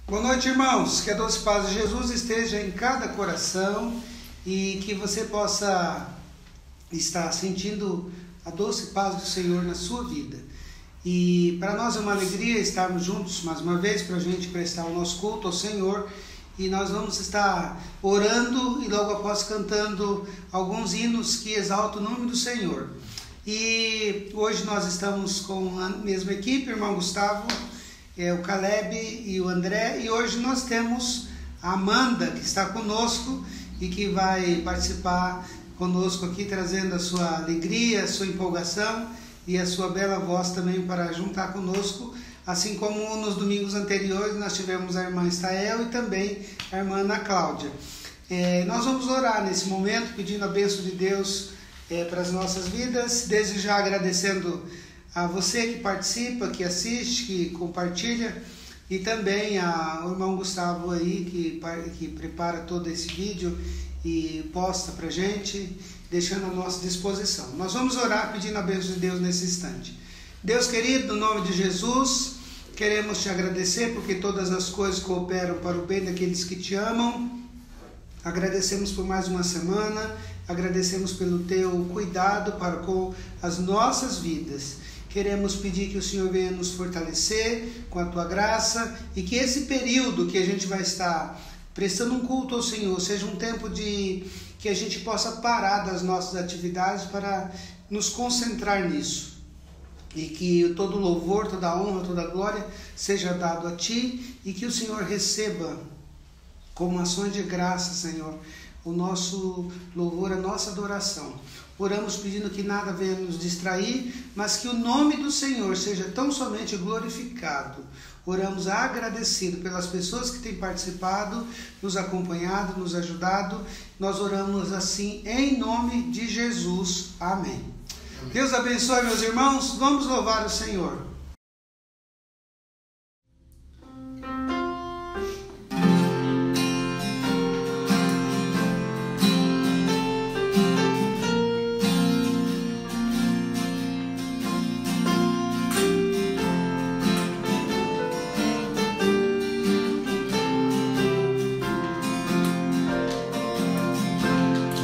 Boa noite, irmãos. Que a doce paz de Jesus esteja em cada coração e que você possa estar sentindo a doce paz do Senhor na sua vida. E para nós é uma alegria estarmos juntos mais uma vez para a gente prestar o nosso culto ao Senhor. E nós vamos estar orando e logo após cantando alguns hinos que exaltam o nome do Senhor. E hoje nós estamos com a mesma equipe, irmão Gustavo, o Caleb e o André, e hoje nós temos a Amanda, que está conosco e que vai participar conosco aqui, trazendo a sua alegria, a sua empolgação e a sua bela voz também para juntar conosco, assim como nos domingos anteriores nós tivemos a irmã Estael e também a irmã Ana Cláudia. Nós vamos orar nesse momento, pedindo a bênção de Deus para as nossas vidas, desde já agradecendo a você que participa, que assiste, que compartilha, e também ao irmão Gustavo aí que prepara todo esse vídeo e posta pra gente, deixando à nossa disposição. Nós vamos orar pedindo a bênção de Deus nesse instante. Deus querido, no nome de Jesus, queremos te agradecer porque todas as coisas cooperam para o bem daqueles que te amam. Agradecemos por mais uma semana, agradecemos pelo teu cuidado para com as nossas vidas. Queremos pedir que o Senhor venha nos fortalecer com a tua graça e que esse período que a gente vai estar prestando um culto ao Senhor seja um tempo de que a gente possa parar das nossas atividades para nos concentrar nisso. E que todo louvor, toda honra, toda glória seja dado a ti e que o Senhor receba como ações de graça, Senhor, o nosso louvor, a nossa adoração. Oramos pedindo que nada venha nos distrair, mas que o nome do Senhor seja tão somente glorificado. Oramos agradecido pelas pessoas que têm participado, nos acompanhado, nos ajudado. Nós oramos assim em nome de Jesus. Amém. Deus abençoe, meus irmãos. Vamos louvar o Senhor.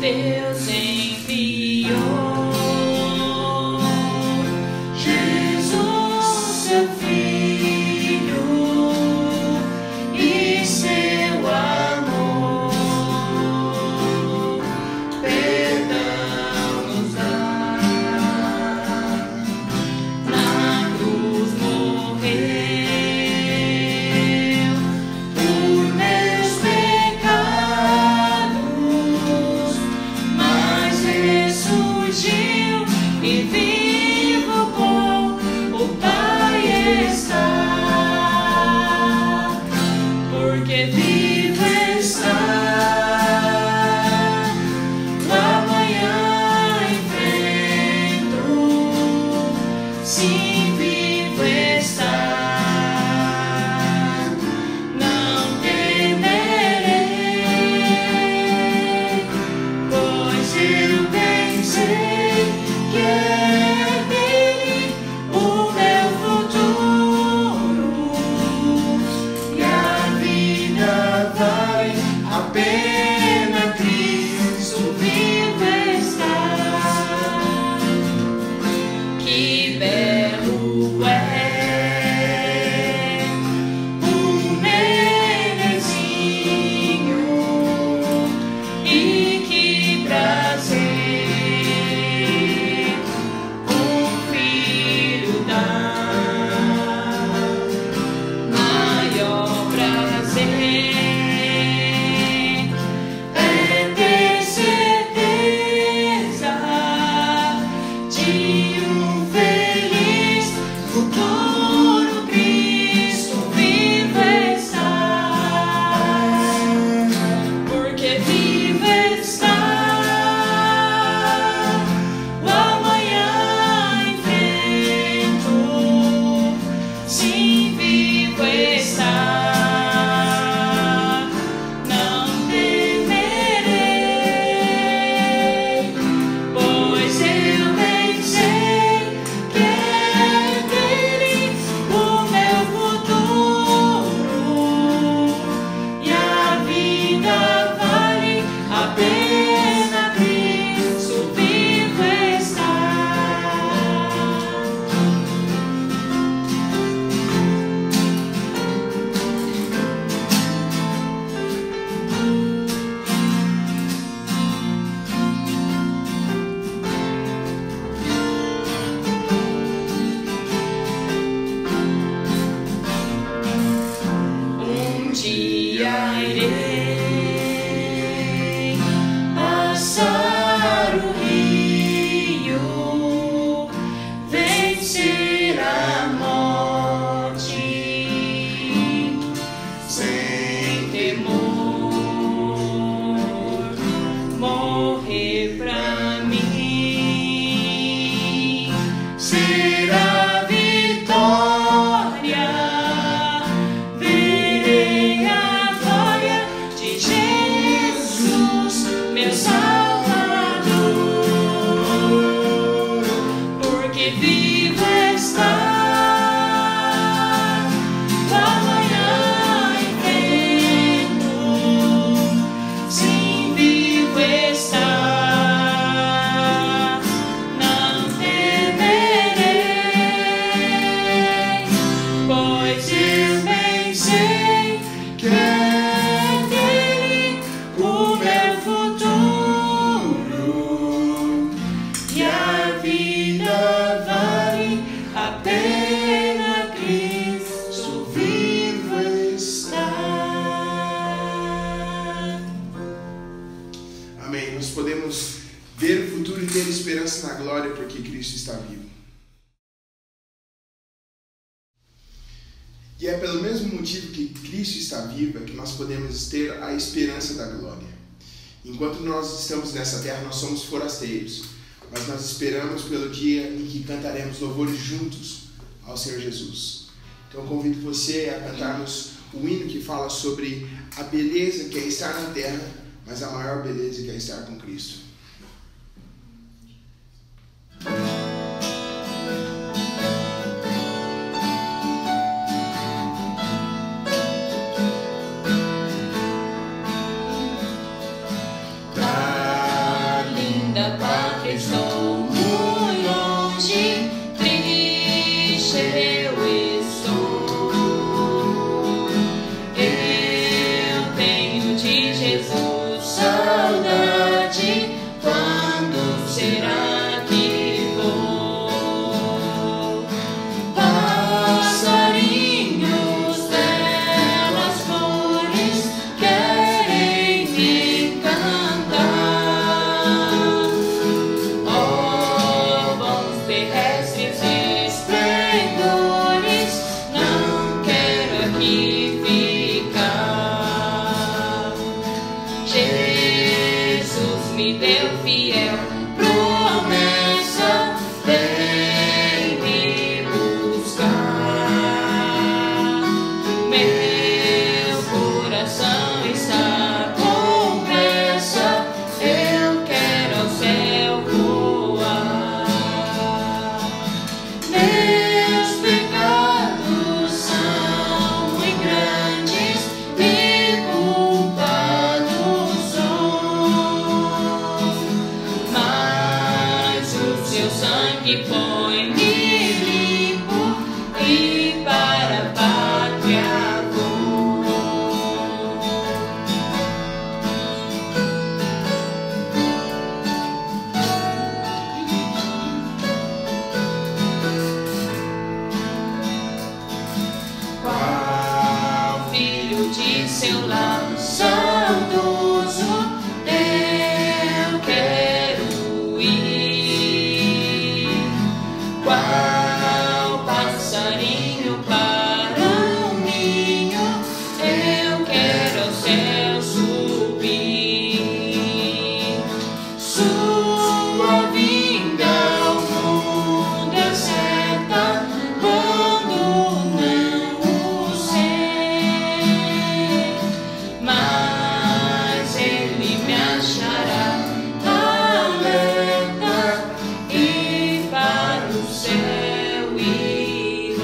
Deus enviou Jesus, seu Filho, e seu amor, perdão nos dá. Na cruz morreu por meus pecados, ressurgiu e vivo com o Pai está, porque vivo está, o amanhã enfrento, sim, vivo está, não temerei, pois eu sei que é dele o meu futuro e a vida vale a pena, Cristo vivo está. Que belo vivo está, do amanhã invento, sim, vivo está, não temerei, pois eu bem sei que é dele o meu futuro, e a vida vale a pena, Cristo vivo está. Amém. Nós podemos ver o futuro e ter esperança na glória porque Cristo está vivo. E é pelo mesmo motivo que Cristo está vivo é que nós podemos ter a esperança da glória. Enquanto nós estamos nessa terra, nós somos forasteiros, mas nós esperamos pelo dia em que cantaremos louvores juntos ao Senhor Jesus. Então eu convido você a cantarmos o hino que fala sobre a beleza que é estar na terra, mas a maior beleza que é estar com Cristo. Da linda pátria estou muito longe, triste eu estou. Eu tenho de Jesus saudade, quando será que vou? Passarinhos, belas flores, querem me cantar. Ó, bons terrestres esplendores, não quero aqui ficar. Jesus me deu fiel promessa, vem me buscar. Meu coração está com pressa, eu quero ao céu voar. Meus pecados são muito grandes e culpados sou, mas o seu sangue põe-me limpo e para a pátria vou. Qual filho de seu lar saudoso eu quero ir? Qual passarinho para o ninho eu quero ao céu subir? Sua vinda ao mundo é certa, quando não o sei, mas ele me achará alerta e para o céu irei.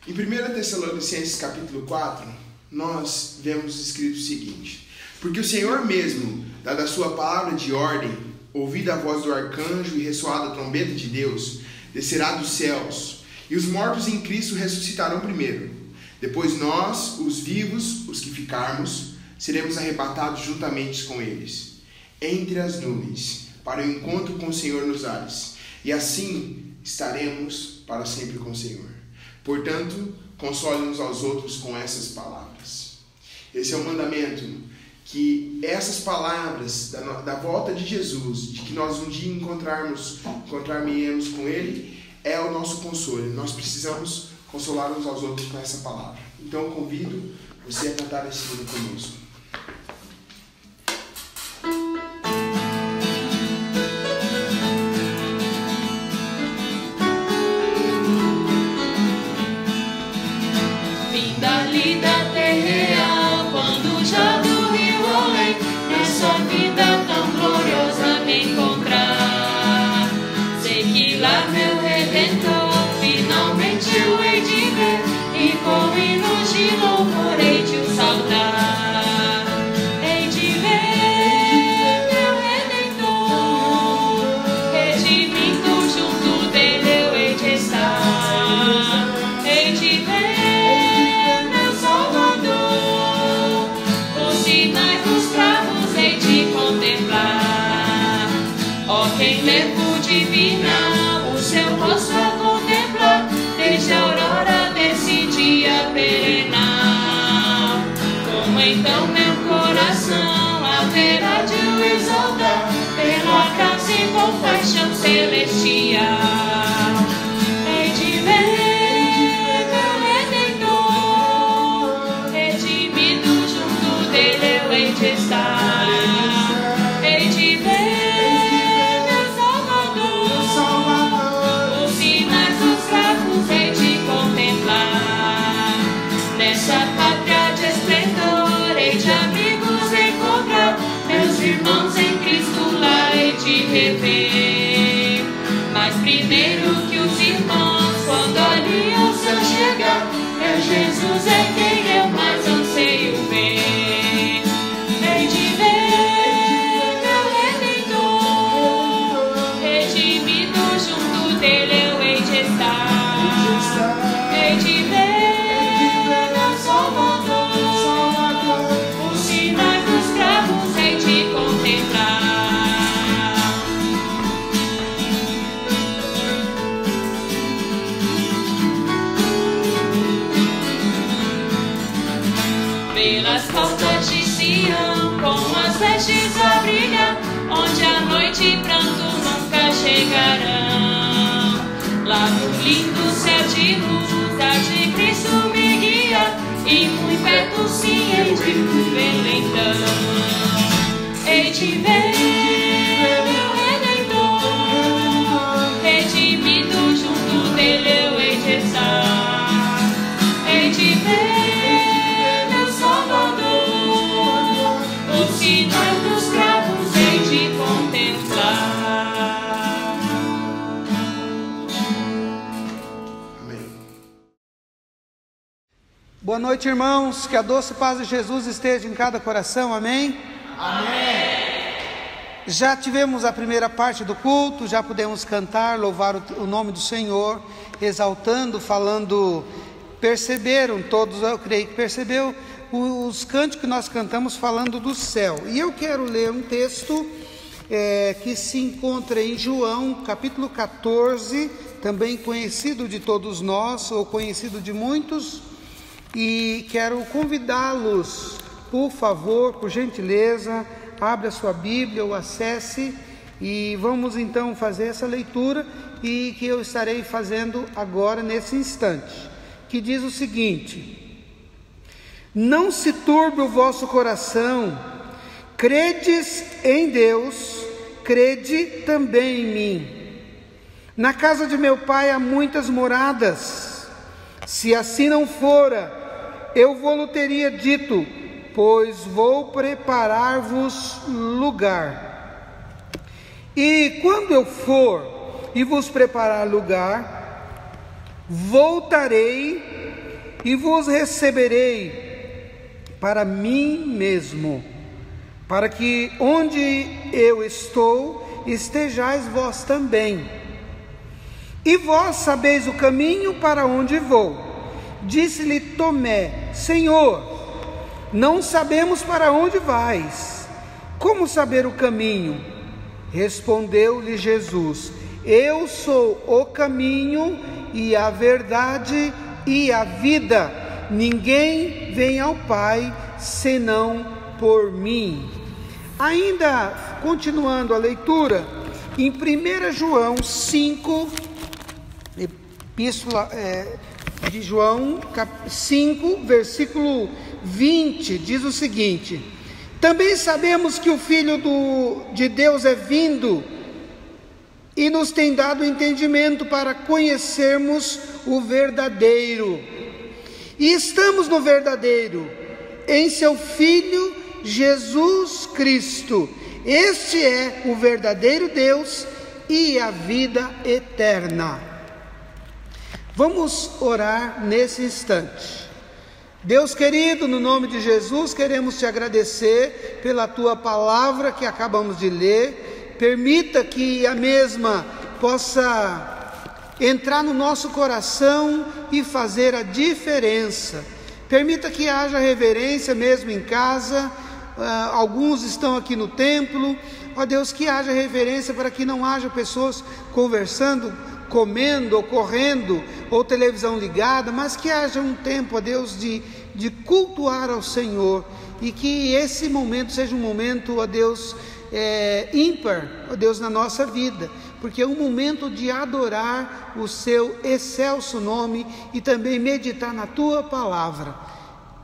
Em 1 Tessalonicenses capítulo 4, nós vemos escrito o seguinte: porque o Senhor mesmo, dada a sua palavra de ordem, ouvida a voz do arcanjo e ressoada a trombeta de Deus, descerá dos céus, e os mortos em Cristo ressuscitarão primeiro. Depois nós, os vivos, os que ficarmos, seremos arrebatados juntamente com eles, entre as nuvens, para o encontro com o Senhor nos ares, e assim estaremos para sempre com o Senhor. Portanto, console uns aos outros com essas palavras. Esse é o mandamento, que essas palavras da volta de Jesus, de que nós um dia encontrar-me-emos com Ele, é o nosso consolo. Nós precisamos consolar uns aos outros com essa palavra. Então eu convido você a cantar esse hino conosco. Real, quando já do rio além, nessa vida tão gloriosa Quem levou divina o seu rosto a contemplar, desde a aurora desse dia perenal. Como então meu coração haverá de o exaltar, pela graça e compaixão celestial. Hei de ver meu Redentor, redimido junto dele eu hei de estar. Hei de ver meu Salvador, os sinais dos cravos hei de contemplar. Nessa pátria de esplendor hei de amigos encontrar, meus irmãos em Cristo lá hei de rever. Mas primeiro que os irmãos, quando ali eu sou chegar, meu Jesus é quem eu mais anseio ver. Hei de ver meu Redentor, redimido junto dele eu hei de estar. Hei de ver meu Salvador, os sinais dos cravos hei de contemplar. Pelas portas de Sião, com as vestes a brilhar, onde a noite e pranto nunca chegarão. Lá no lindo céu de luz, a de Cristo me guia, e muito perto sim hei de ver então. Hei de ver meu Redentor, redimido junto dele eu hei de estar. Hei de ver meu Salvador, os sinais dos cravos hei de contemplar. Amém. Boa noite, irmãos. Que a doce paz de Jesus esteja em cada coração. Amém? Amém. Já tivemos a primeira parte do culto, já pudemos cantar, louvar o nome do Senhor, exaltando, falando. Perceberam todos, eu creio que percebeu, os cânticos que nós cantamos falando do céu. E eu quero ler um texto que se encontra em João, capítulo 14, também conhecido de todos nós, ou conhecido de muitos. E quero convidá-los, por favor, por gentileza, abra a sua Bíblia ou acesse, e vamos então fazer essa leitura, e que eu estarei fazendo agora nesse instante, que diz o seguinte: não se turbe o vosso coração, credes em Deus, crede também em mim. Na casa de meu Pai há muitas moradas, se assim não fora, eu vou-lo teria dito, pois vou preparar-vos lugar. E quando eu for e vos preparar lugar, voltarei e vos receberei para mim mesmo, para que onde eu estou, estejais vós também. E vós sabeis o caminho para onde vou. Disse-lhe Tomé: Senhor, não sabemos para onde vais, como saber o caminho? Respondeu-lhe Jesus: eu sou o caminho e a verdade e a vida. Ninguém vem ao Pai senão por mim. Ainda continuando a leitura, em 1 João 5, epístola de João 5, versículo 20, diz o seguinte: também sabemos que o Filho de Deus é vindo e nos tem dado entendimento para conhecermos o verdadeiro. E estamos no verdadeiro, em seu Filho Jesus Cristo. Este é o verdadeiro Deus e a vida eterna. Vamos orar nesse instante. Deus querido, no nome de Jesus, queremos te agradecer pela tua palavra que acabamos de ler. Permita que a mesma possa entrar no nosso coração e fazer a diferença. Permita que haja reverência mesmo em casa, alguns estão aqui no templo, ó Deus, que haja reverência para que não haja pessoas conversando, comendo ou correndo, ou televisão ligada, mas que haja um tempo, ó Deus, de cultuar ao Senhor, e que esse momento seja um momento, ó Deus, ímpar, ó Deus, na nossa vida, porque é um momento de adorar o seu excelso nome e também meditar na tua palavra.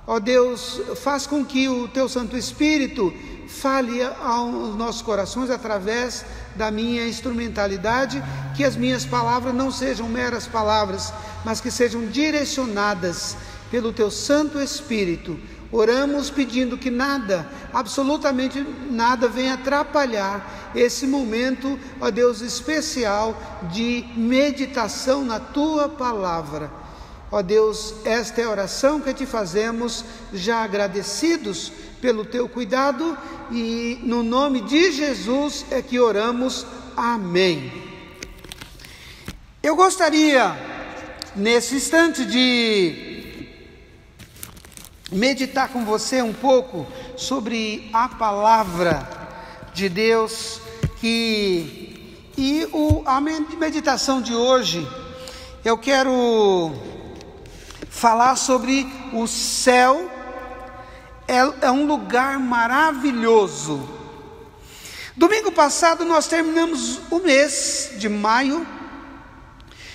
Ó Deus, faz com que o teu Santo Espírito fale aos nossos corações através da minha instrumentalidade, que as minhas palavras não sejam meras palavras, mas que sejam direcionadas pelo teu Santo Espírito. Oramos pedindo que nada, absolutamente nada, venha atrapalhar esse momento, ó Deus, especial de meditação na tua palavra. Ó Deus, esta é a oração que te fazemos, já agradecidos pelo teu cuidado, e no nome de Jesus é que oramos. Amém. Eu gostaria, nesse instante, de meditar com você um pouco sobre a palavra de Deus, a meditação de hoje, eu quero falar sobre o céu. É um lugar maravilhoso. Domingo passado nós terminamos o mês de maio,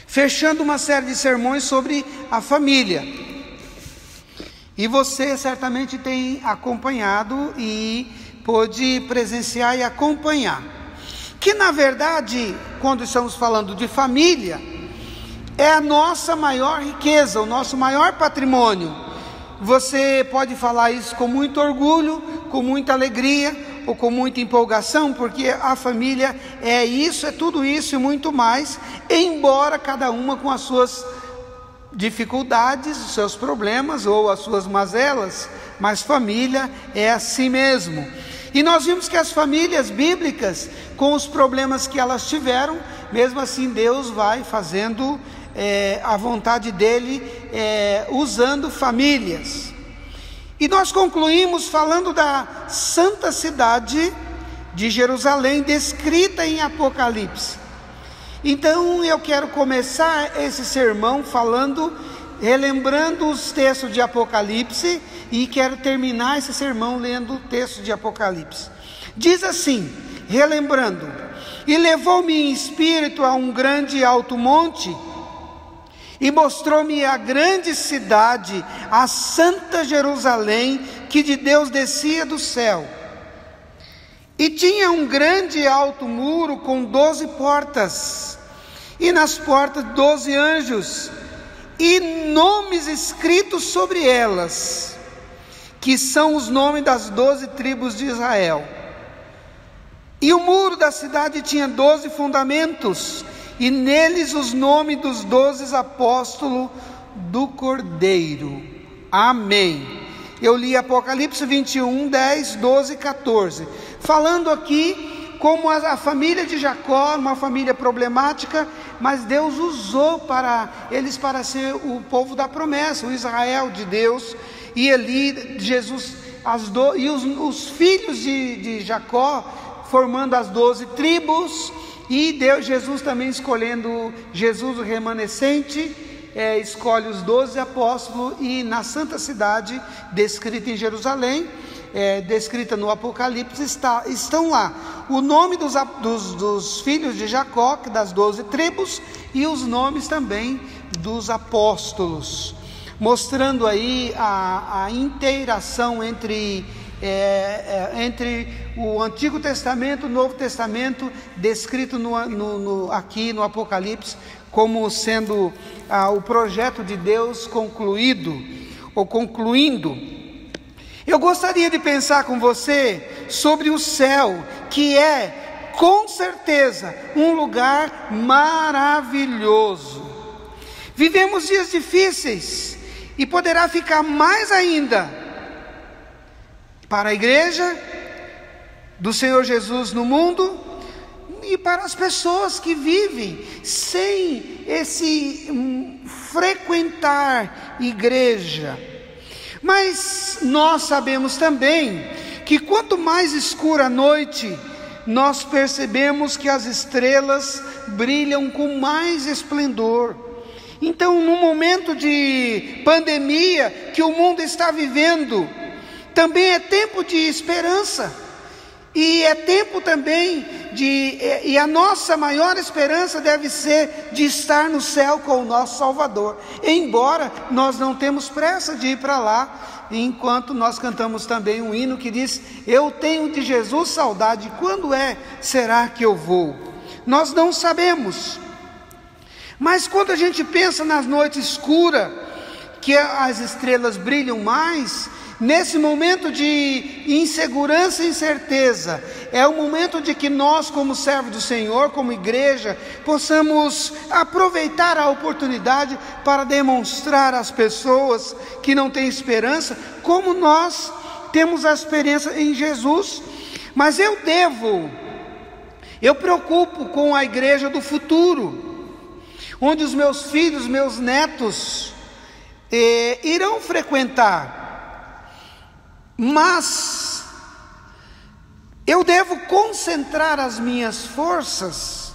fechando uma série de sermões sobre a família. E você certamente tem acompanhado e pôde presenciar e acompanhar. Que na verdade, quando estamos falando de família, é a nossa maior riqueza, o nosso maior patrimônio. Você pode falar isso com muito orgulho, com muita alegria ou com muita empolgação, porque a família é isso, é tudo isso e muito mais, embora cada uma com as suas dificuldades, os seus problemas ou as suas mazelas, mas família é assim mesmo. E nós vimos que as famílias bíblicas, com os problemas que elas tiveram, mesmo assim Deus vai fazendo a vontade dele, usando famílias. E nós concluímos falando da santa cidade de Jerusalém, descrita em Apocalipse. Então eu quero começar esse sermão relembrando os textos de Apocalipse, e quero terminar esse sermão lendo o texto de Apocalipse. Diz assim, relembrando: e levou-me em espírito a um grande e alto monte, e mostrou-me a grande cidade, a santa Jerusalém, que de Deus descia do céu. E tinha um grande e alto muro com 12 portas, e nas portas 12 anjos, e nomes escritos sobre elas, que são os nomes das 12 tribos de Israel. E o muro da cidade tinha 12 fundamentos, e neles os nomes dos 12 apóstolos do Cordeiro. Amém. Eu li Apocalipse 21, 10, 12 e 14, falando aqui como a família de Jacó, uma família problemática, mas Deus usou eles para ser o povo da promessa, o Israel de Deus. E ali Jesus, os filhos de Jacó, formando as 12 tribos, e Jesus também escolhendo Jesus, o remanescente, escolhe os 12 apóstolos, e na santa cidade, descrita em Jerusalém, descrita no Apocalipse, estão lá o nome dos filhos de Jacó, das 12 tribos, e os nomes também dos apóstolos, mostrando aí a inteiração entre o Antigo Testamento e o Novo Testamento, descrito aqui no Apocalipse, como sendo o projeto de Deus concluído, ou concluindo. Eu gostaria de pensar com você sobre o céu, que é, com certeza, um lugar maravilhoso. Vivemos dias difíceis, e poderá ficar mais ainda para a igreja do Senhor Jesus no mundo, e para as pessoas que vivem sem esse frequentar igreja. Mas nós sabemos também que que quanto mais escura a noite, nós percebemos que as estrelas brilham com mais esplendor. Então, no momento de pandemia que o mundo está vivendo, também é tempo de esperança. E é tempo também e a nossa maior esperança deve ser de estar no céu com o nosso Salvador. Embora nós não temos pressa de ir para lá, enquanto nós cantamos também um hino que diz: eu tenho de Jesus saudade, quando será que eu vou? Nós não sabemos. Mas quando a gente pensa nas noites escuras, que as estrelas brilham mais, nesse momento de insegurança e incerteza, é o momento de que nós, como servos do Senhor, como igreja, possamos aproveitar a oportunidade para demonstrar às pessoas que não têm esperança, como nós temos a esperança em Jesus. Mas eu preocupo com a igreja do futuro, onde os meus filhos, meus netos irão frequentar. Mas eu devo concentrar as minhas forças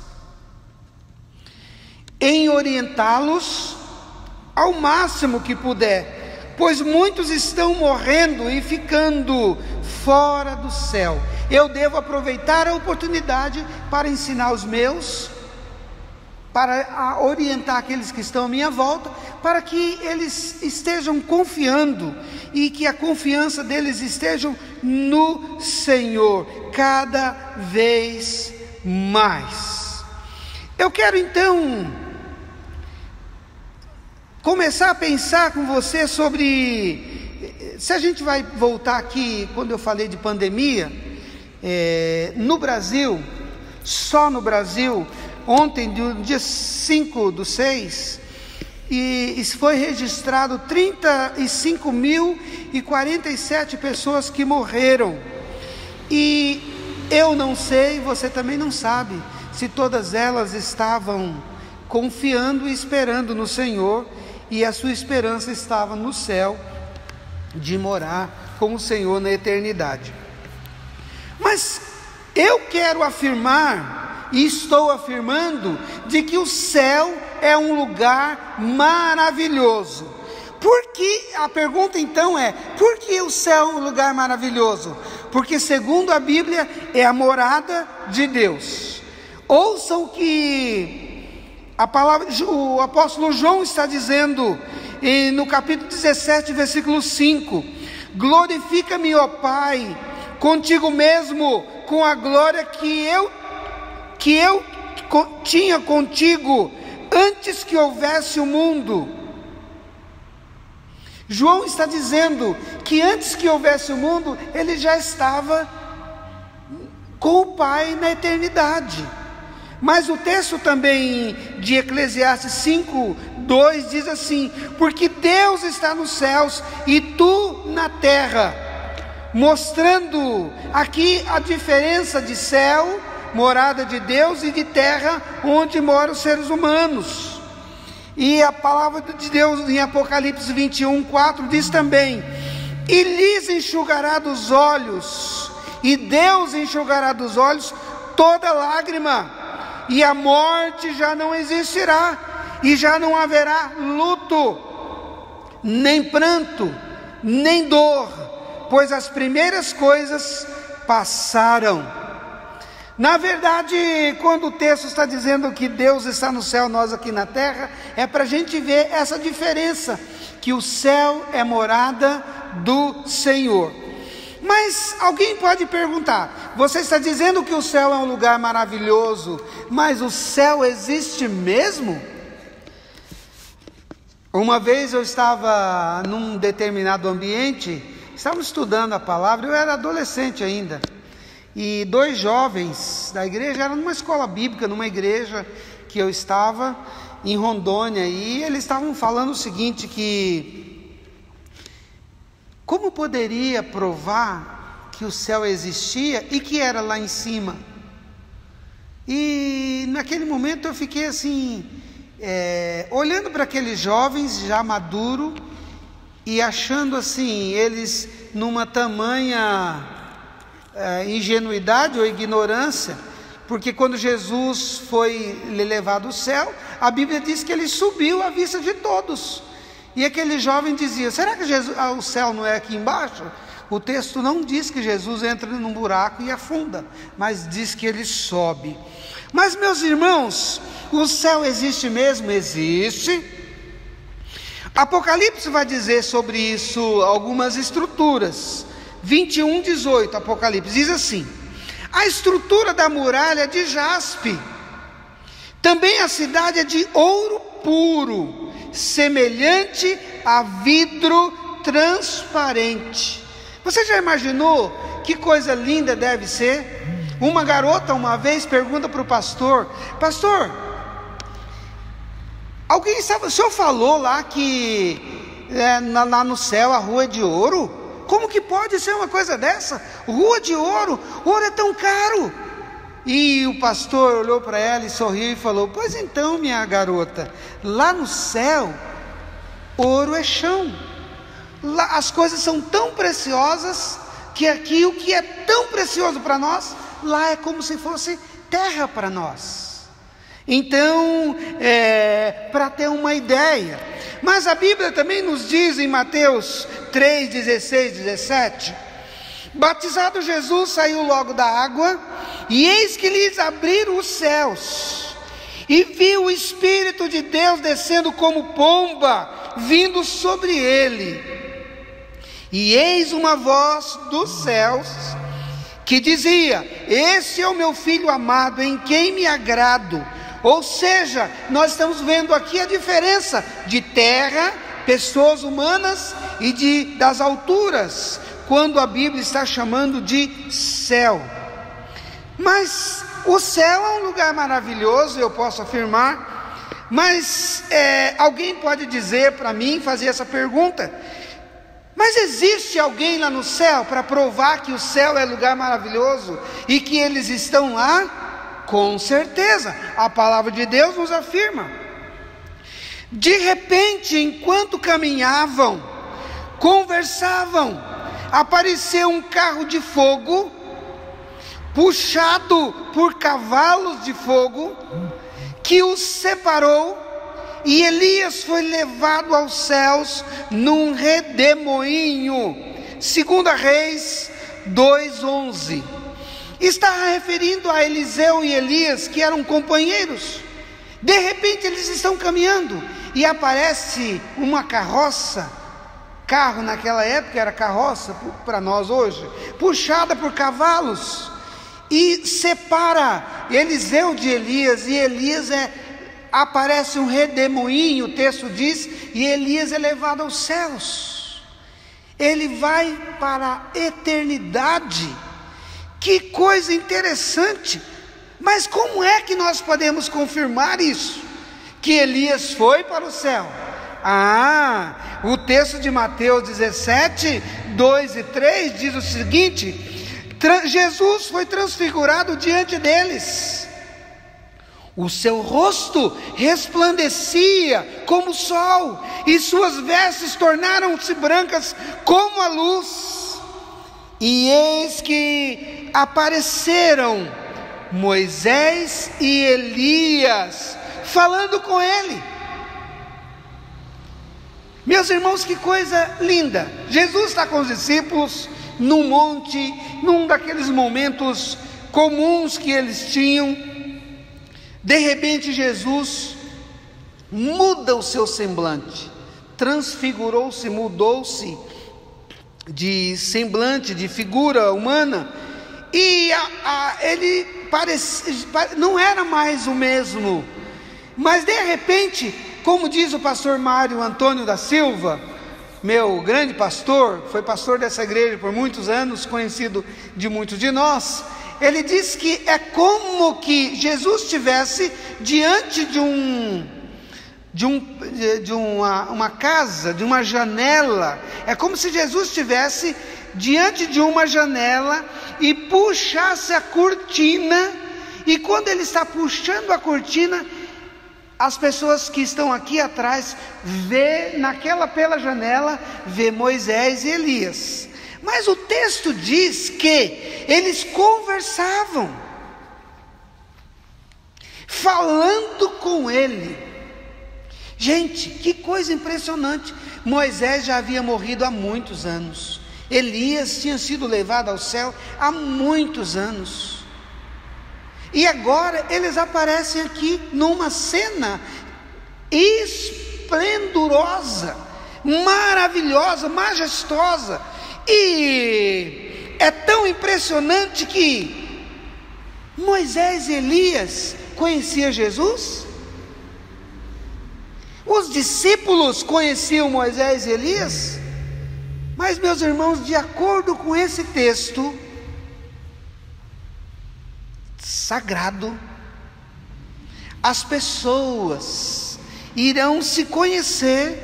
em orientá-los ao máximo que puder, pois muitos estão morrendo e ficando fora do céu. Eu devo aproveitar a oportunidade para ensinar os meus, para orientar aqueles que estão à minha volta, para que eles estejam confiando e que a confiança deles esteja no Senhor cada vez mais. Eu quero então começar a pensar com você sobre, se a gente vai voltar aqui, quando eu falei de pandemia, no Brasil, só no Brasil, ontem, do dia 5/6, e foi registrado 35.047 pessoas que morreram. E eu não sei, você também não sabe, se todas elas estavam confiando e esperando no Senhor, e a sua esperança estava no céu, de morar com o Senhor na eternidade. Mas eu quero afirmar, e estou afirmando, de que o céu é um lugar maravilhoso. Porque a pergunta então é: por que o céu é um lugar maravilhoso? Porque segundo a Bíblia é a morada de Deus. Ouçam o que o apóstolo João está dizendo no capítulo 17, versículo 5: glorifica-me, ó Pai, contigo mesmo, com a glória que eu tinha contigo antes que houvesse o mundo. João está dizendo que antes que houvesse o mundo, ele já estava com o Pai na eternidade. Mas o texto também de Eclesiastes 5:2 diz assim: porque Deus está nos céus e tu na terra, mostrando aqui a diferença de céu, morada de Deus, e de terra, onde moram os seres humanos. E a palavra de Deus em Apocalipse 21:4 diz também: e lhes enxugará dos olhos, e Deus enxugará dos olhos toda lágrima, e a morte já não existirá, e já não haverá luto, nem pranto, nem dor, pois as primeiras coisas passaram. Na verdade, quando o texto está dizendo que Deus está no céu, nós aqui na terra, é para a gente ver essa diferença, que o céu é morada do Senhor. Mas alguém pode perguntar: você está dizendo que o céu é um lugar maravilhoso, mas o céu existe mesmo? Uma vez eu estava num determinado ambiente, estávamos estudando a palavra, eu era adolescente ainda, e 2 jovens da igreja, era numa escola bíblica, numa igreja que eu estava em Rondônia, e eles estavam falando o seguinte, que como poderia provar que o céu existia e que era lá em cima? E naquele momento eu fiquei assim, olhando para aqueles jovens já maduros, e achando assim, eles numa tamanha ingenuidade ou ignorância, porque quando Jesus foi levado ao céu, a Bíblia diz que ele subiu à vista de todos. E aquele jovem dizia: será que o céu não é aqui embaixo? O texto não diz que Jesus entra num buraco e afunda, mas diz que ele sobe. Mas, meus irmãos, o céu existe mesmo? Existe. Apocalipse vai dizer sobre isso algumas estruturas. 21:18, Apocalipse diz assim: a estrutura da muralha é de jaspe, também a cidade é de ouro puro, semelhante a vidro transparente. Você já imaginou que coisa linda deve ser? Uma garota uma vez pergunta para o pastor: pastor, alguém sabe, o senhor falou lá que lá no céu a rua é de ouro? Como que pode ser uma coisa dessa? Rua de ouro? Ouro é tão caro. E o pastor olhou para ela e sorriu e falou: pois então, minha garota, lá no céu, ouro é chão. Lá as coisas são tão preciosas que aqui o que é tão precioso para nós, lá é como se fosse terra para nós. Então, para ter uma ideia. Mas a Bíblia também nos diz em Mateus 3:16-17: batizado Jesus saiu logo da água, e eis que lhes abriram os céus, e viu o Espírito de Deus descendo como pomba, vindo sobre ele. E eis uma voz dos céus que dizia: esse é o meu filho amado, em quem me agrado. Ou seja, nós estamos vendo aqui a diferença de terra, pessoas humanas, e das alturas, quando a Bíblia está chamando de céu. Mas o céu é um lugar maravilhoso, eu posso afirmar. Mas alguém pode dizer para mim, fazer essa pergunta: mas existe alguém lá no céu para provar que o céu é lugar maravilhoso e que eles estão lá? Com certeza, a palavra de Deus nos afirma. De repente, enquanto caminhavam, conversavam, apareceu um carro de fogo, puxado por cavalos de fogo, que os separou, e Elias foi levado aos céus num redemoinho. 2 Reis 2:11. Está referindo a Eliseu e Elias, que eram companheiros. De repente eles estão caminhando e aparece uma carroça. Carro naquela época era carroça para nós hoje, puxada por cavalos, e separa Eliseu de Elias. E Elias aparece um redemoinho, o texto diz, e Elias é levado aos céus. Ele vai para a eternidade. Que coisa interessante. Mas como é que nós podemos confirmar isso? Que Elias foi para o céu? O texto de Mateus 17:2-3 diz o seguinte: Jesus foi transfigurado diante deles. O seu rosto resplandecia como o sol, e suas vestes tornaram-se brancas como a luz. E eis que apareceram Moisés e Elias, falando com ele. Meus irmãos, que coisa linda! Jesus está com os discípulos num monte, num daqueles momentos comuns que eles tinham. De repente Jesus muda o seu semblante, transfigurou-se, mudou-se de semblante, de figura humana, e ele não era mais o mesmo. Mas de repente, como diz o pastor Mário Antônio da Silva, meu grande pastor, foi pastor dessa igreja por muitos anos, conhecido de muitos de nós, ele diz que é como que Jesus estivesse diante de uma casa, de uma janela. É como se Jesus estivesse diante de uma janela e puxasse a cortina, e quando ele está puxando a cortina, as pessoas que estão aqui atrás pela janela, vê Moisés e Elias. Mas o texto diz que eles conversavam, falando com ele. Gente, que coisa impressionante. Moisés já havia morrido há muitos anos. Elias tinha sido levado ao céu há muitos anos. E agora eles aparecem aqui numa cena esplendorosa, maravilhosa, majestosa. E é tão impressionante que Moisés e Elias conheciam Jesus. Os discípulos conheciam Moisés e Elias. Mas, meus irmãos, de acordo com esse texto sagrado, as pessoas irão se conhecer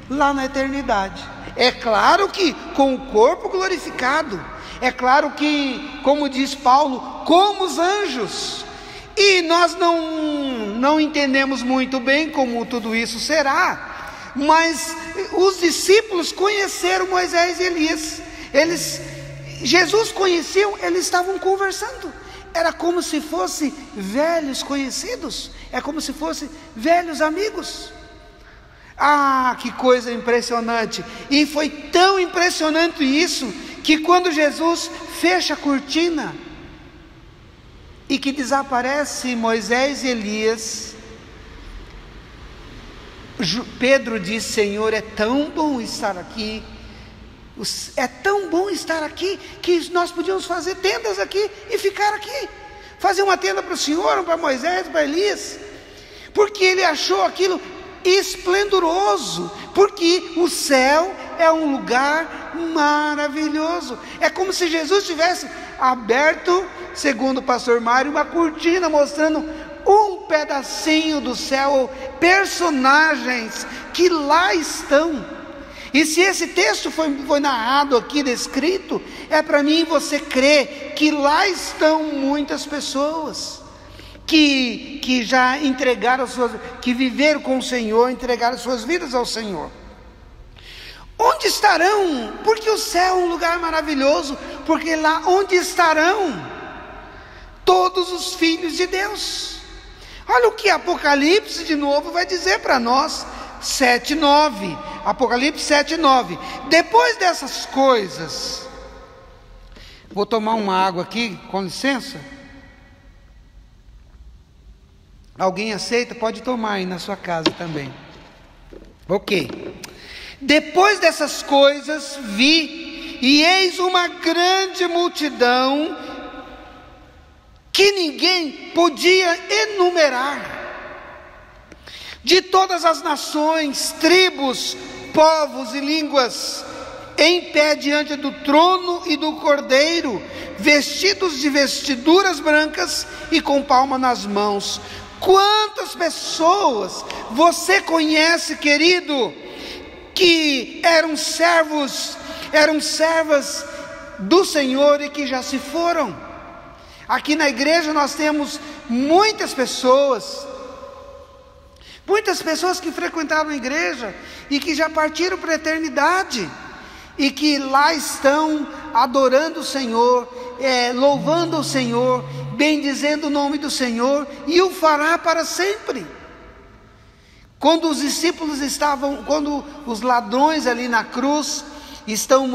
lá na eternidade. É claro que com o corpo glorificado, é claro que, como diz Paulo, como os anjos. E nós não entendemos muito bem como tudo isso será, mas os discípulos conheceram Moisés e Elias. Jesus conheceu, eles estavam conversando. Era como se fossem velhos conhecidos, é como se fossem velhos amigos. Ah, que coisa impressionante! E foi tão impressionante isso, que quando Jesus fecha a cortina e que desaparece Moisés e Elias, Pedro diz: Senhor, é tão bom estar aqui. É tão bom estar aqui, que nós podíamos fazer tendas aqui e ficar aqui, fazer uma tenda para o Senhor, para Moisés, para Elias, porque ele achou aquilo esplendoroso, porque o céu é um lugar maravilhoso. É como se Jesus tivesse aberto, segundo o pastor Mário, uma cortina mostrando um pedacinho do céu, personagens que lá estão. E se esse texto foi narrado aqui, descrito, é para mim você crer que lá estão muitas pessoas que já entregaram que viveram com o Senhor, entregaram suas vidas ao Senhor. Onde estarão? Porque o céu é um lugar maravilhoso, porque lá onde estarão todos os filhos de Deus. Olha o que Apocalipse de novo vai dizer para nós, 7:9, Apocalipse 7:9. Depois dessas coisas, vou tomar uma água aqui, com licença. Alguém aceita? Pode tomar aí na sua casa também. Ok. Depois dessas coisas vi, e eis uma grande multidão que ninguém podia enumerar, de todas as nações, tribos, povos e línguas, em pé diante do trono e do Cordeiro, vestidos de vestiduras brancas e com palma nas mãos. Quantas pessoas você conhece, querido, que eram servas do Senhor e que já se foram? Aqui na igreja nós temos muitas pessoas que frequentaram a igreja e que já partiram para a eternidade, e que lá estão adorando o Senhor, louvando o Senhor, bendizendo o nome do Senhor, e o fará para sempre. Quando os discípulos quando os ladrões ali na cruz estão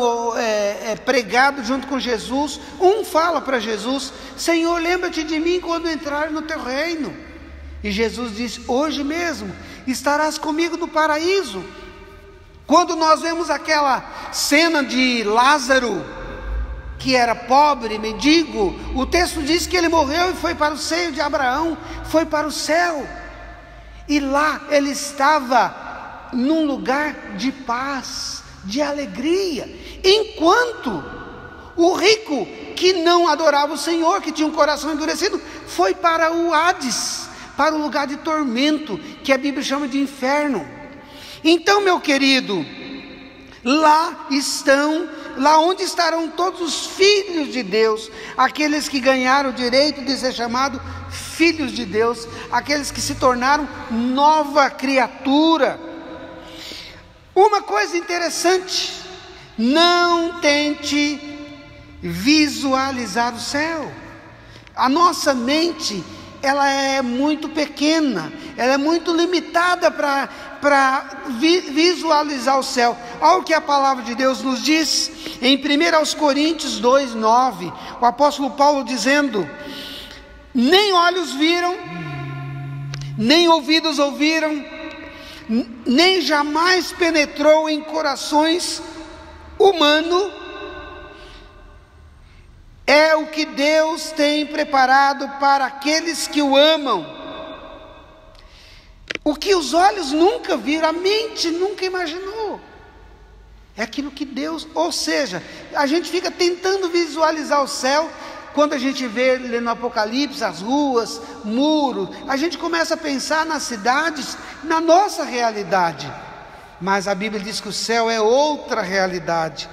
pregados junto com Jesus, um fala para Jesus: Senhor, lembra-te de mim quando entrar no teu reino. E Jesus diz: hoje mesmo estarás comigo no paraíso. Quando nós vemos aquela cena de Lázaro, que era pobre, mendigo, o texto diz que ele morreu e foi para o seio de Abraão, foi para o céu. E lá ele estava num lugar de paz, de alegria, enquanto o rico, que não adorava o Senhor, que tinha um coração endurecido, foi para o Hades, para o lugar de tormento, que a Bíblia chama de inferno. Então, meu querido, lá onde estarão todos os filhos de Deus, aqueles que ganharam o direito de ser chamados filhos de Deus, aqueles que se tornaram nova criatura. Uma coisa interessante Não tente visualizar o céu. A nossa mente, ela é muito pequena, ela é muito limitada para visualizar o céu. Olha o que a palavra de Deus nos diz em 1 Coríntios 2:9, o apóstolo Paulo dizendo: nem olhos viram, nem ouvidos ouviram, nem jamais penetrou em corações humanos, é o que Deus tem preparado para aqueles que o amam. O que os olhos nunca viram, a mente nunca imaginou, é aquilo que Deus, ou seja, a gente fica tentando visualizar o céu. Quando a gente vê no Apocalipse as ruas, muros, a gente começa a pensar nas cidades, na nossa realidade, mas a Bíblia diz que o céu é outra realidade.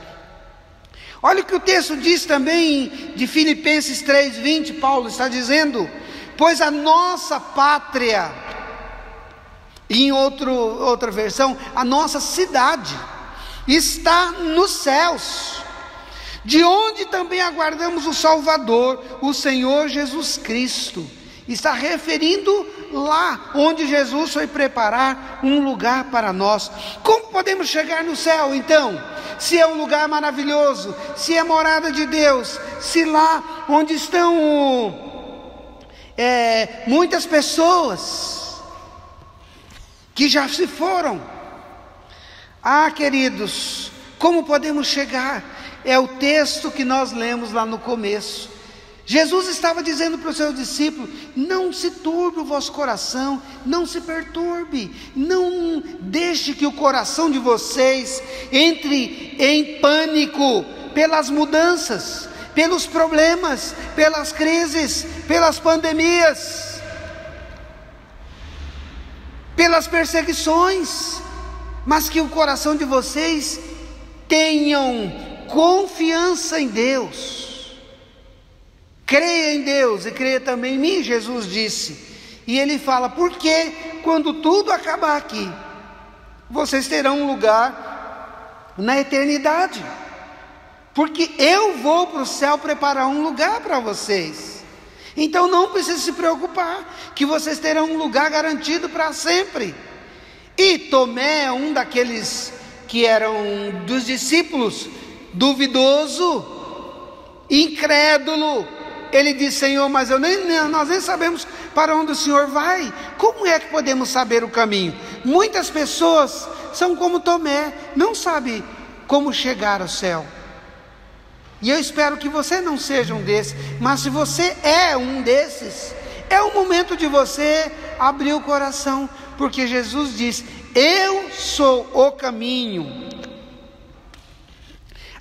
Olha o que o texto diz também de Filipenses 3:20, Paulo está dizendo: pois a nossa pátria, e em outra versão, a nossa cidade, está nos céus, de onde também aguardamos o Salvador, o Senhor Jesus Cristo. Está referindo lá onde Jesus foi preparar um lugar para nós. Como podemos chegar no céu então? Se é um lugar maravilhoso, se é morada de Deus, se lá onde estão muitas pessoas que já se foram. Queridos, como podemos chegar? É o texto que nós lemos lá no começo. Jesus estava dizendo para os seus discípulos: não se turbe o vosso coração, não se perturbe, não deixe que o coração de vocês entre em pânico pelas mudanças, pelos problemas, pelas crises, pelas pandemias, pelas perseguições, mas que o coração de vocês tenham confiança em Deus. Creia em Deus e creia também em mim, Jesus disse. E ele fala: porque quando tudo acabar aqui, vocês terão um lugar na eternidade, porque eu vou para o céu preparar um lugar para vocês. Então não precisa se preocupar, que vocês terão um lugar garantido para sempre. E Tomé, um daqueles que eram dos discípulos, duvidoso, incrédulo, ele disse: Senhor, mas nós nem sabemos para onde o Senhor vai. Como é que podemos saber o caminho? Muitas pessoas são como Tomé, não sabem como chegar ao céu. E eu espero que você não seja um desses, mas se você é um desses, é o momento de você abrir o coração, porque Jesus diz: eu sou o caminho,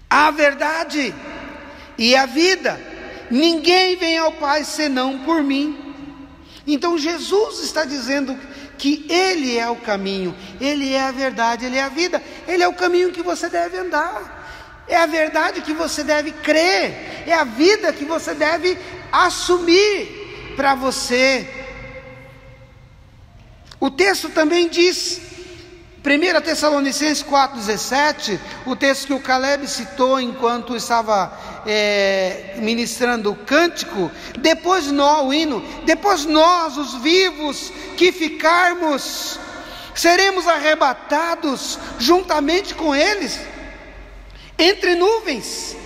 a verdade e a vida. Ninguém vem ao Pai senão por mim. Então Jesus está dizendo que Ele é o caminho, Ele é a verdade, Ele é a vida, Ele é o caminho que você deve andar, é a verdade que você deve crer, é a vida que você deve assumir para você. O texto também diz, 1 Tessalonicenses 4,17, o texto que o Caleb citou enquanto estava ministrando o cântico: depois nós, os vivos que ficarmos, seremos arrebatados juntamente com eles entre nuvens,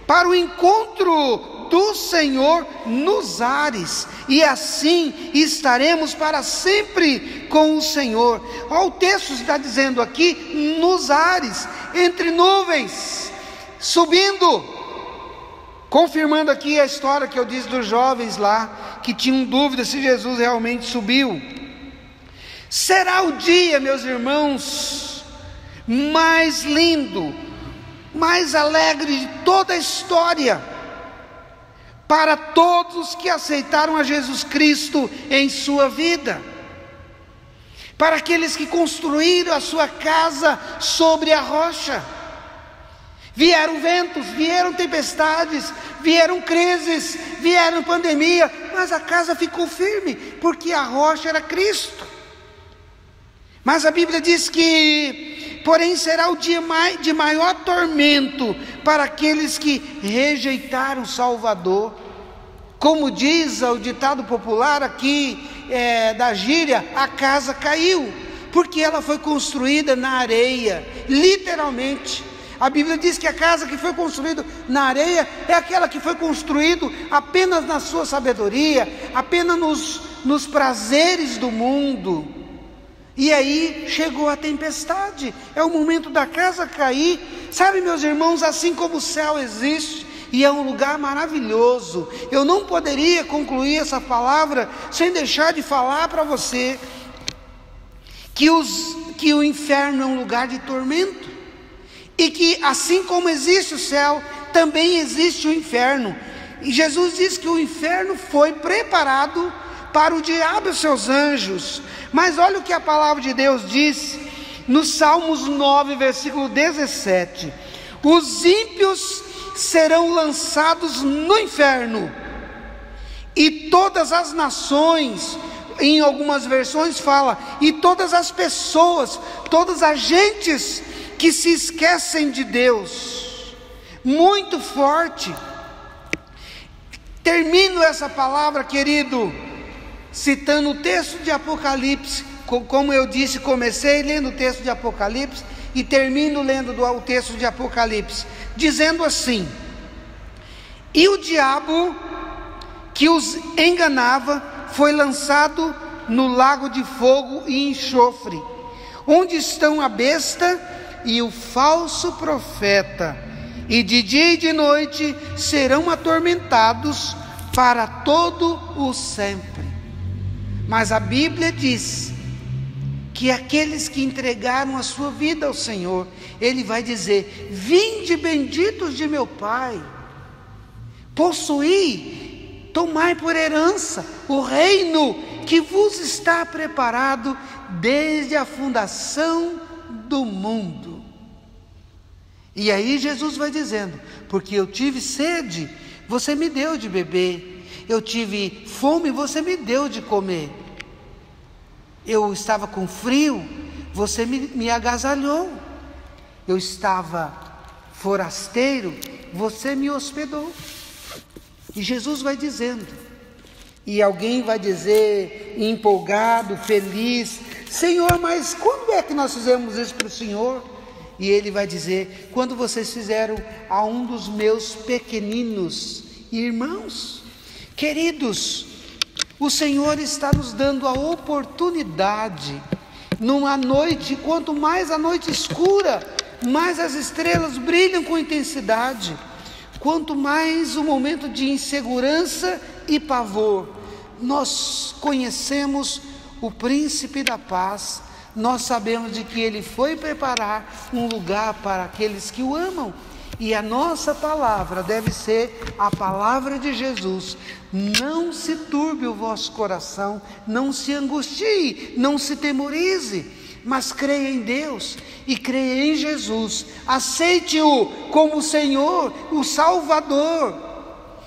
para o encontro do Senhor nos ares, e assim estaremos para sempre com o Senhor. O texto está dizendo aqui nos ares, entre nuvens, subindo, confirmando aqui a história que eu disse dos jovens lá, que tinham dúvida se Jesus realmente subiu. Será o dia, meus irmãos, mais lindo, mais alegre de toda a história, para todos que aceitaram a Jesus Cristo em sua vida, para aqueles que construíram a sua casa sobre a rocha. Vieram ventos, vieram tempestades, vieram crises, vieram pandemia, mas a casa ficou firme, porque a rocha era Cristo. Mas a Bíblia diz que porém será o dia de maior tormento para aqueles que rejeitaram o Salvador. Como diz o ditado popular aqui da gíria, a casa caiu, porque ela foi construída na areia, literalmente. A Bíblia diz que a casa que foi construída na areia é aquela que foi construída apenas na sua sabedoria, apenas nos prazeres do mundo. E aí chegou a tempestade, é o momento da casa cair. Sabe, meus irmãos, assim como o céu existe, e é um lugar maravilhoso, eu não poderia concluir essa palavra sem deixar de falar para você que o inferno é um lugar de tormento, e que assim como existe o céu, também existe o inferno. E Jesus diz que o inferno foi preparado para o diabo e os seus anjos. Mas olha o que a palavra de Deus diz no Salmos 9, versículo 17: os ímpios serão lançados no inferno, e todas as nações, em algumas versões fala, e todas as pessoas, todas as gentes que se esquecem de Deus. Muito forte. Termino essa palavra, querido, citando o texto de Apocalipse. Como eu disse, comecei lendo o texto de Apocalipse e termino lendo o texto de Apocalipse, dizendo assim: e o diabo que os enganava foi lançado no lago de fogo e enxofre, onde estão a besta e o falso profeta, e de dia e de noite serão atormentados para todo o sempre. Mas a Bíblia diz que aqueles que entregaram a sua vida ao Senhor, Ele vai dizer: vinde benditos de meu Pai, possuí, tomai por herança o reino que vos está preparado desde a fundação do mundo. E aí Jesus vai dizendo: porque eu tive sede, você me deu de beber, eu tive fome, você me deu de comer, eu estava com frio, você me agasalhou, eu estava forasteiro, você me hospedou. E Jesus vai dizendo, e alguém vai dizer, empolgado, feliz: Senhor, mas quando é que nós fizemos isso para o Senhor? E Ele vai dizer: quando vocês fizeram a um dos meus pequeninos irmãos. Queridos, o Senhor está nos dando a oportunidade, numa noite, quanto mais a noite escura, mais as estrelas brilham com intensidade, quanto mais o momento de insegurança e pavor, nós conhecemos o Príncipe da Paz, nós sabemos de que Ele foi preparar um lugar para aqueles que o amam, e a nossa palavra deve ser a palavra de Jesus: não se turbe o vosso coração, não se angustie, não se temorize, mas creia em Deus e creia em Jesus, aceite-o como o Senhor, o Salvador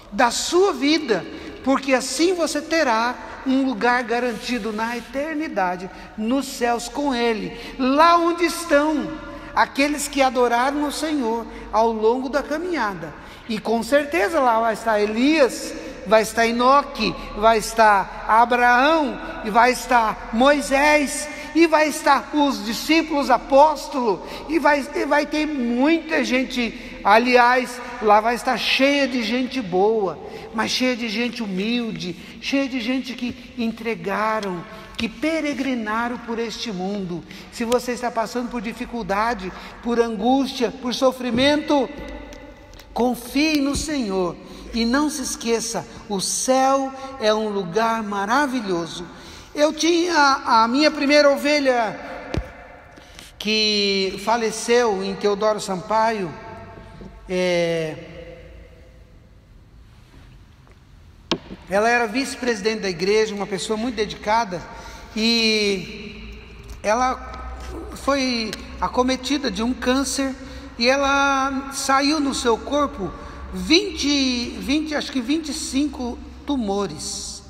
da sua vida, porque assim você terá um lugar garantido na eternidade, nos céus com Ele, lá onde estão aqueles que adoraram o Senhor ao longo da caminhada. E com certeza lá vai estar Elias, vai estar Enoque, vai estar Abraão, e vai estar Moisés, e vai estar os discípulos apóstolos, e vai ter muita gente. Aliás, lá vai estar cheia de gente boa, mas cheia de gente humilde, cheia de gente que entregaram, que peregrinaram por este mundo. Se você está passando por dificuldade, por angústia, por sofrimento, confie no Senhor e não se esqueça, o céu é um lugar maravilhoso. Eu tinha a minha primeira ovelha que faleceu em Teodoro Sampaio, ela era vice-presidente da igreja, uma pessoa muito dedicada, e ela foi acometida de um câncer, e ela saiu no seu corpo 25 tumores,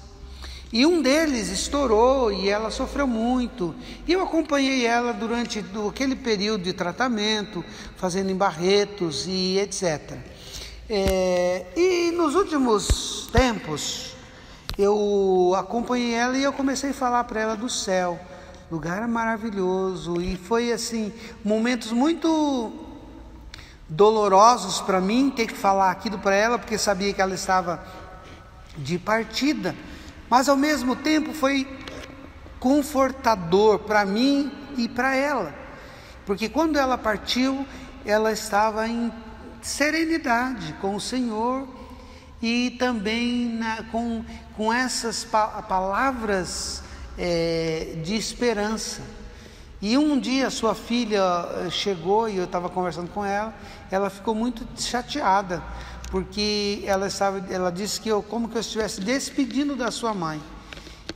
E um deles estourou e ela sofreu muito. E eu acompanhei ela durante aquele período de tratamento, fazendo em Barretos e etc. E nos últimos tempos, eu acompanhei ela e eu comecei a falar para ela do céu. Lugar maravilhoso. E foi assim, momentos muito dolorosos para mim ter que falar aquilo para ela, porque sabia que ela estava de partida. Mas ao mesmo tempo foi confortador para mim e para ela, porque quando ela partiu, ela estava em serenidade com o Senhor e também com essas palavras de esperança. E um dia sua filha chegou e eu estava conversando com ela, ela ficou muito chateada, porque ela disse que como que eu estivesse despedindo da sua mãe.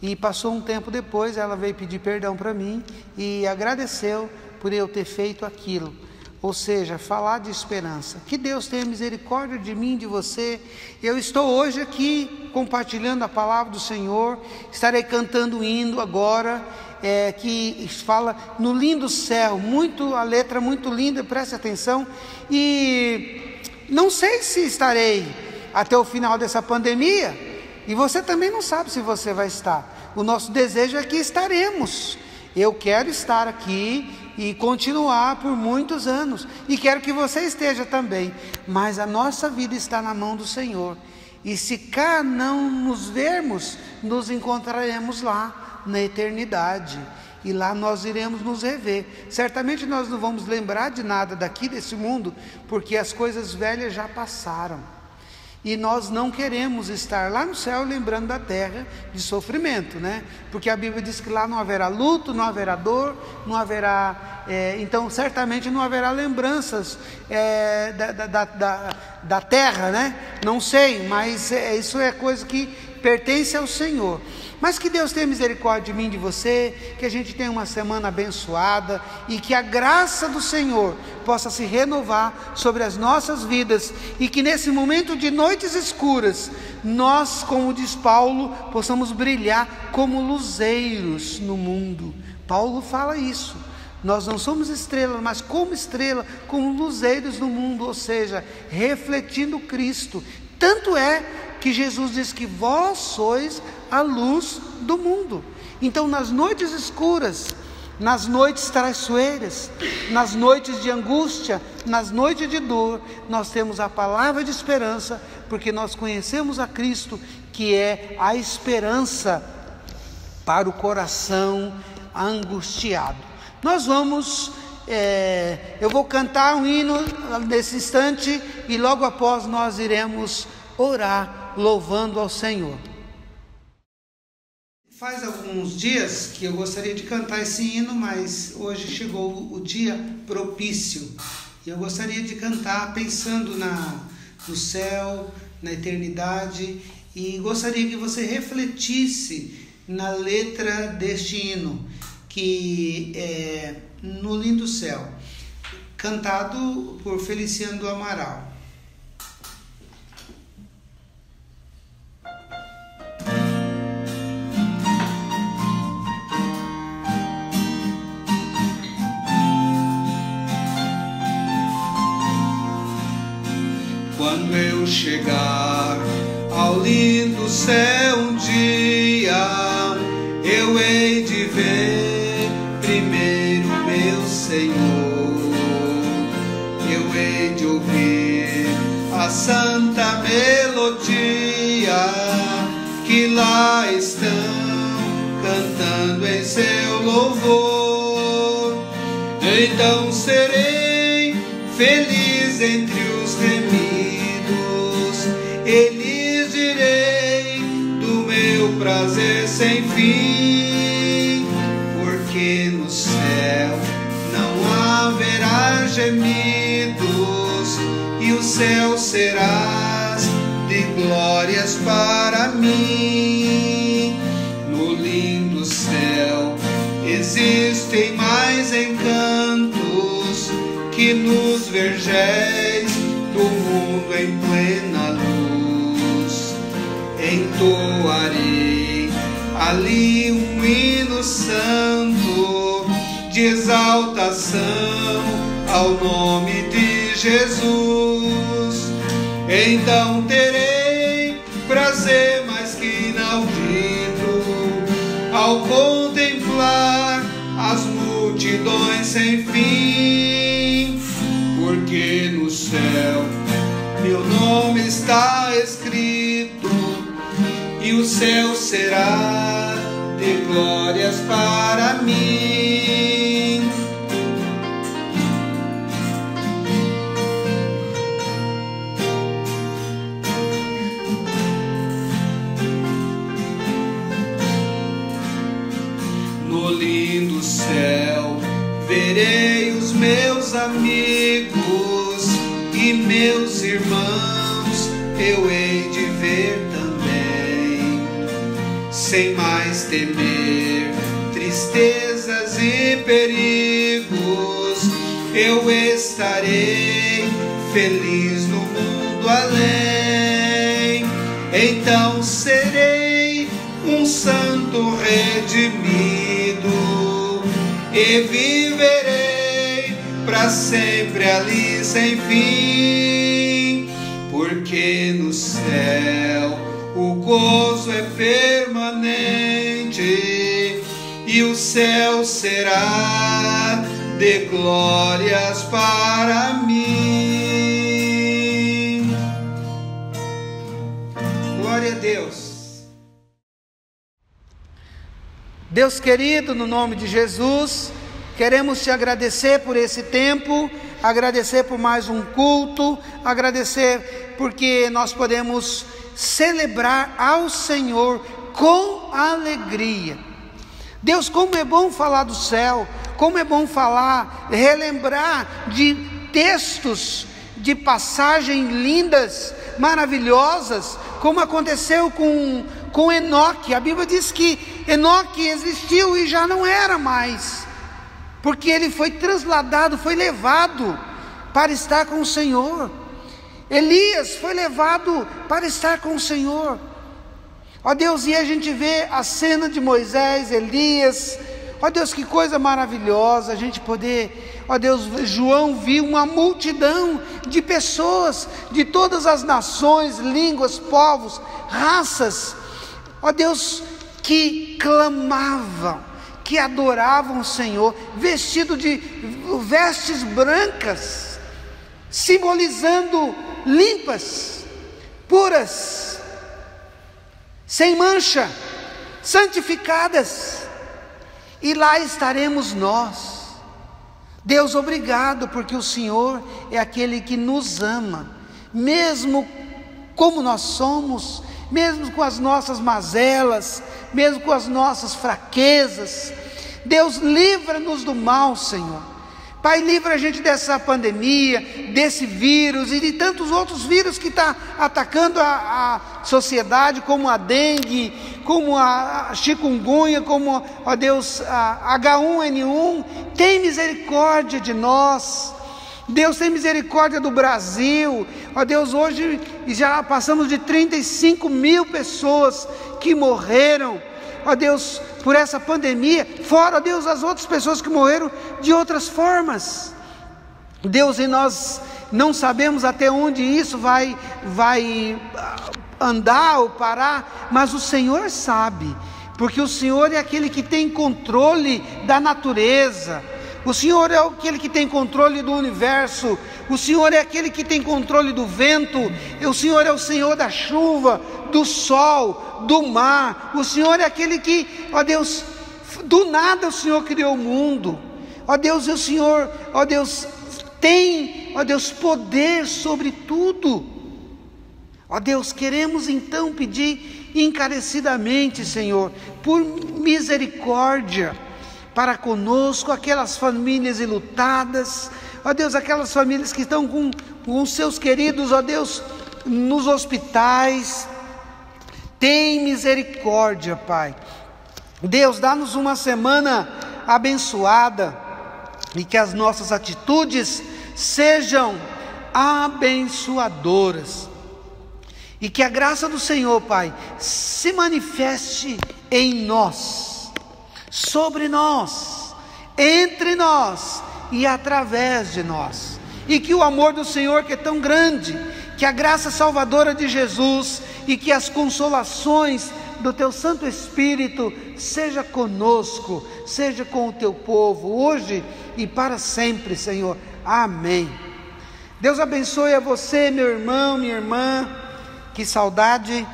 E passou um tempo depois, ela veio pedir perdão para mim e agradeceu por eu ter feito aquilo. Ou seja, falar de esperança. Que Deus tenha misericórdia de mim, de você. Eu estou hoje aqui compartilhando a palavra do Senhor. Estarei cantando um hino agora, que fala no lindo céu. A letra muito linda, preste atenção. E não sei se estarei até o final dessa pandemia, e você também não sabe se você vai estar. O nosso desejo é que estaremos. Eu quero estar aqui e continuar por muitos anos, e quero que você esteja também, mas a nossa vida está na mão do Senhor, e se cá não nos vermos, nos encontraremos lá na eternidade, e lá nós iremos nos rever. Certamente nós não vamos lembrar de nada daqui desse mundo, porque as coisas velhas já passaram, e nós não queremos estar lá no céu lembrando da terra de sofrimento, né? Porque a Bíblia diz que lá não haverá luto, não haverá dor, não haverá, então certamente não haverá lembranças da terra, né? Não sei, mas isso é coisa que pertence ao Senhor. Mas que Deus tenha misericórdia de mim, de você, que a gente tenha uma semana abençoada e que a graça do Senhor possa se renovar sobre as nossas vidas, e que nesse momento de noites escuras, nós, como diz Paulo, possamos brilhar como luzeiros no mundo. Paulo fala isso. Nós não somos estrelas, mas como luzeiros no mundo, ou seja, refletindo Cristo. Tanto é que Jesus diz que vós sois a luz do mundo. Então, nas noites escuras, nas noites traiçoeiras, nas noites de angústia, nas noites de dor, nós temos a palavra de esperança, porque nós conhecemos a Cristo, que é a esperança para o coração angustiado. Nós vamos, eu vou cantar um hino nesse instante, e logo após nós iremos orar, louvando ao Senhor. Faz alguns dias que eu gostaria de cantar esse hino, mas hoje chegou o dia propício. E eu gostaria de cantar pensando no céu, na eternidade, e gostaria que você refletisse na letra deste hino, que é No Lindo Céu, cantado por Feliciano do Amaral. Quando eu chegar ao lindo céu um dia, eu hei de ver primeiro meu Senhor. Eu hei de ouvir a santa melodia que lá estão cantando em seu louvor. Então serei feliz entre os remidos, eles direi do meu prazer sem fim, porque no céu não haverá gemidos, e o céu serás de glórias para mim. No lindo céu existem mais encantos que nos vergéis do mundo em plena luz. Entoarei ali um hino santo de exaltação ao nome de Jesus. Então terei prazer mais que inaudito ao contemplar as multidões sem fim, porque no céu meu nome está escrito e o céu será de glórias para mim. No lindo céu verei os meus amigos e meus irmãos eu hei de ver também, sem mais temer tristezas e perigos. Eu estarei feliz no mundo além. Então serei um santo redimido e viverei para sempre ali sem fim, porque no céu o gozo é permanente e o céu será de glórias para mim. Glória a Deus. Deus querido, no nome de Jesus, queremos te agradecer por esse tempo, agradecer por mais um culto, agradecer porque nós podemos celebrar ao Senhor com alegria. Deus, como é bom falar do céu, como é bom falar, relembrar de textos, de passagens lindas, maravilhosas, como aconteceu com Enoque. A Bíblia diz que Enoque existiu e já não era mais, porque ele foi trasladado, foi levado para estar com o Senhor. Elias foi levado para estar com o Senhor. Ó Deus, e a gente vê a cena de Moisés, Elias. Ó Deus, que coisa maravilhosa a gente poder, ó Deus, João viu uma multidão de pessoas de todas as nações, línguas, povos, raças, ó Deus, que clamavam, que adoravam o Senhor, vestido de vestes brancas, simbolizando limpas, puras, sem mancha, santificadas. E lá estaremos nós. Deus, obrigado, porque o Senhor é aquele que nos ama, mesmo como nós somos, mesmo com as nossas mazelas, mesmo com as nossas fraquezas. Deus, livra-nos do mal, Senhor. Pai, livra a gente dessa pandemia, desse vírus e de tantos outros vírus que está atacando a sociedade, como a dengue, como a chikungunya, como, ó Deus, a H1N1. Tem misericórdia de nós. Deus, tem misericórdia do Brasil. Ó Deus, hoje já passamos de 35 mil pessoas que morreram, ó Deus, por essa pandemia, fora, ó Deus, as outras pessoas que morreram de outras formas. Deus, e nós não sabemos até onde isso vai andar ou parar, mas o Senhor sabe, porque o Senhor é aquele que tem controle da natureza. O Senhor é aquele que tem controle do universo. O Senhor é aquele que tem controle do vento. O Senhor é o Senhor da chuva, do sol, do mar. O Senhor é aquele que, ó Deus, do nada o Senhor criou o mundo. Ó Deus, e o Senhor, ó Deus, tem, ó Deus, poder sobre tudo. Ó Deus, queremos então pedir encarecidamente, Senhor, por misericórdia para conosco, aquelas famílias enlutadas, ó Deus, aquelas famílias que estão com os seus queridos, ó Deus, nos hospitais. Tem misericórdia, Pai. Deus, dá-nos uma semana abençoada e que as nossas atitudes sejam abençoadoras. E que a graça do Senhor, Pai, se manifeste em nós, sobre nós, entre nós e através de nós. E que o amor do Senhor, que é tão grande, que a graça salvadora de Jesus e que as consolações do Teu Santo Espírito seja conosco, seja com o Teu povo, hoje e para sempre, Senhor. Amém. Deus abençoe a você, meu irmão, minha irmã. Que saudade.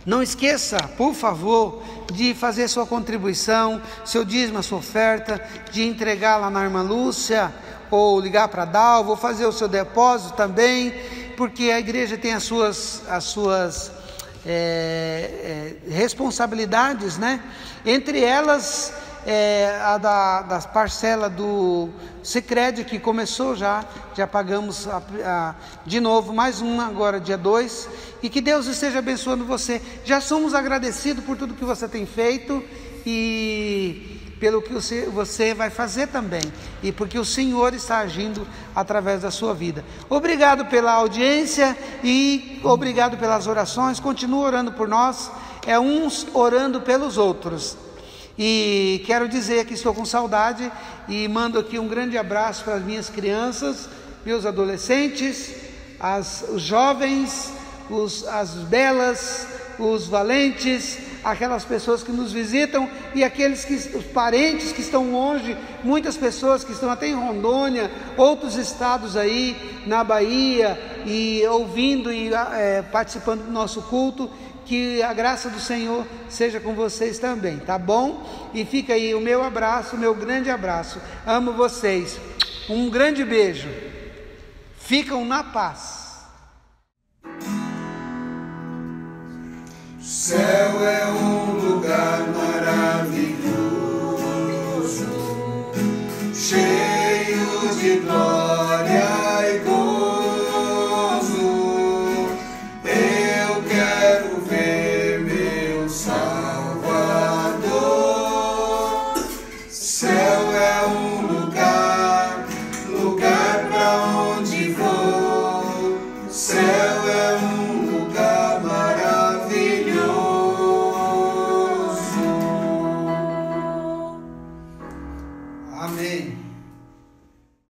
Não esqueça, por favor, de fazer sua contribuição, seu dízimo, a sua oferta, de entregar lá na irmã Lúcia, ou ligar para a Dalva, ou fazer o seu depósito também, porque a igreja tem as suas responsabilidades, né? Entre elas, a da parcela do Sicredi, que começou já pagamos de novo, mais uma agora dia 2, e que Deus esteja abençoando você. Já somos agradecidos por tudo que você tem feito e pelo que você vai fazer também, e porque o Senhor está agindo através da sua vida. Obrigado pela audiência e obrigado pelas orações. Continua orando por nós, uns orando pelos outros. E quero dizer que estou com saudade e mando aqui um grande abraço para as minhas crianças, meus adolescentes, os jovens, as belas, os valentes, aquelas pessoas que nos visitam e os parentes que estão longe, muitas pessoas que estão até em Rondônia, outros estados aí na Bahia, e ouvindo e participando do nosso culto. Que a graça do Senhor seja com vocês também, tá bom? E fica aí o meu abraço, meu grande abraço. Amo vocês. Um grande beijo. Ficam na paz. O céu é um lugar maravilhoso, cheio de glória e gozo. Eu quero ver meu Salvador. Céu é um lugar para onde vou. Céu é um lugar maravilhoso. Amém.